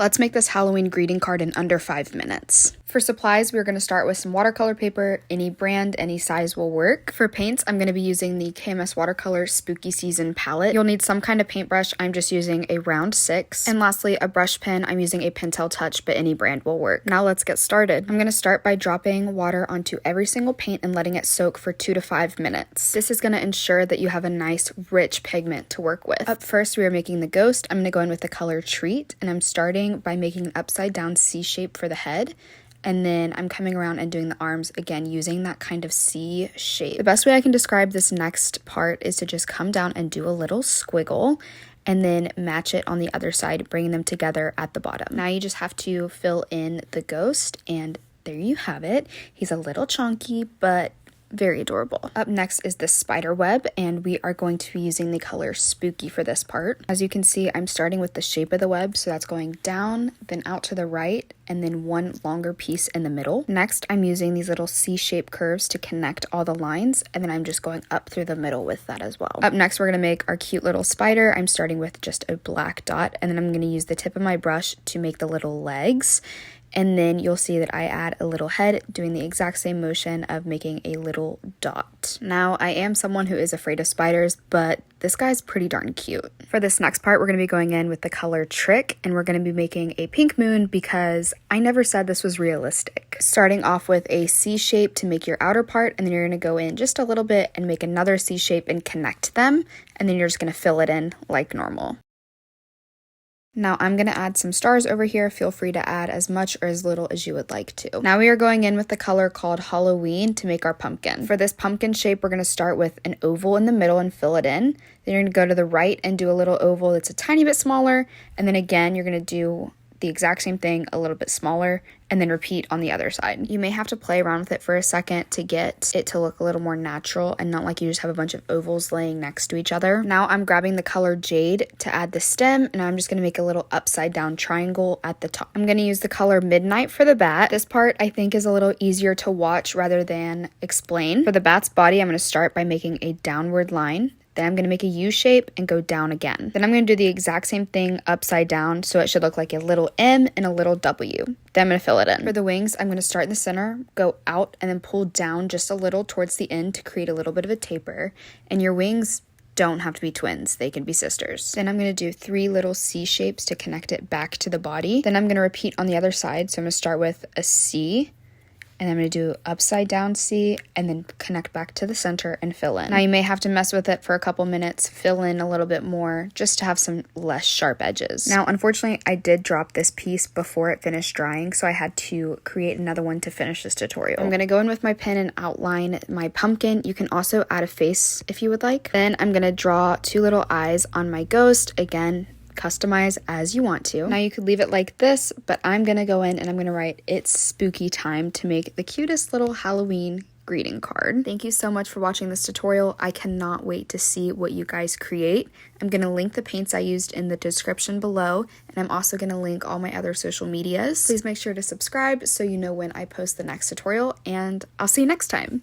Let's make this Halloween greeting card in under 5 minutes. For supplies, we're going to start with some watercolor paper. Any brand, any size will work. For paints, I'm going to be using the KMS Watercolor Spooky Season palette. You'll need some kind of paintbrush. I'm just using a round 6. And lastly, a brush pen. I'm using a Pentel Touch, but any brand will work. Now let's get started. I'm going to start by dropping water onto every single paint and letting it soak for 2 to 5 minutes. This is going to ensure that you have a nice, rich pigment to work with. Up first, we are making the ghost. I'm going to go in with the color Treat, and I'm starting by making an upside down C shape for the head. And then I'm coming around and doing the arms again using that kind of C shape. The best way I can describe this next part is to just come down and do a little squiggle and then match it on the other side, bringing them together at the bottom. Now you just have to fill in the ghost, and there you have it. He's a little chunky, but very adorable. Up next is the spider web, and we are going to be using the color Spooky for this part. As you can see, I'm starting with the shape of the web, so that's going down, then out to the right, and then one longer piece in the middle. Next, I'm using these little C-shaped curves to connect all the lines, and then I'm just going up through the middle with that as well. Up next, we're going to make our cute little spider. I'm starting with just a black dot, and then I'm going to use the tip of my brush to make the little legs. And then you'll see that I add a little head, doing the exact same motion of making a little dot. Now, I am someone who is afraid of spiders, but this guy's pretty darn cute. For this next part, we're going to be going in with the color Trick, and we're going to be making a pink moon because I never said this was realistic. Starting off with a C shape to make your outer part, and then you're going to go in just a little bit and make another C shape and connect them, and then you're just going to fill it in like normal. Now I'm going to add some stars over here. Feel free to add as much or as little as you would like to. Now we are going in with the color called Halloween to make our pumpkin. For this pumpkin shape, we're going to start with an oval in the middle and fill it in. Then you're going to go to the right and do a little oval that's a tiny bit smaller. And then again, you're going to do the exact same thing a little bit smaller, and then repeat on the other side. You may have to play around with it for a second to get it to look a little more natural and not like you just have a bunch of ovals laying next to each other. Now I'm grabbing the color Jade to add the stem, and I'm just going to make a little upside down triangle at the top. I'm going to use the color Midnight for the bat. This part I think is a little easier to watch rather than explain. For the bat's body, I'm going to start by making a downward line. Then I'm going to make a U shape and go down again. Then I'm going to do the exact same thing upside down, so it should look like a little M and a little W. Then I'm going to fill it in. For the wings, I'm going to start in the center, go out, and then pull down just a little towards the end to create a little bit of a taper. And your wings don't have to be twins, they can be sisters. Then I'm going to do 3 little C shapes to connect it back to the body. Then I'm going to repeat on the other side, so I'm going to start with a C, and I'm going to do upside down C and then connect back to the center and fill in. Now you may have to mess with it for a couple minutes, fill in a little bit more just to have some less sharp edges. Now, unfortunately, I did drop this piece before it finished drying, so I had to create another one to finish this tutorial. I'm going to go in with my pen and outline my pumpkin. You can also add a face if you would like. Then I'm going to draw 2 little eyes on my ghost. Again, customize as you want to. Now you could leave it like this, but I'm gonna go in and I'm gonna write "It's spooky time" to make the cutest little Halloween greeting card. Thank you so much for watching this tutorial. I cannot wait to see what you guys create. I'm gonna link the paints I used in the description below, and I'm also gonna link all my other social medias. Please make sure to subscribe so you know when I post the next tutorial, and I'll see you next time.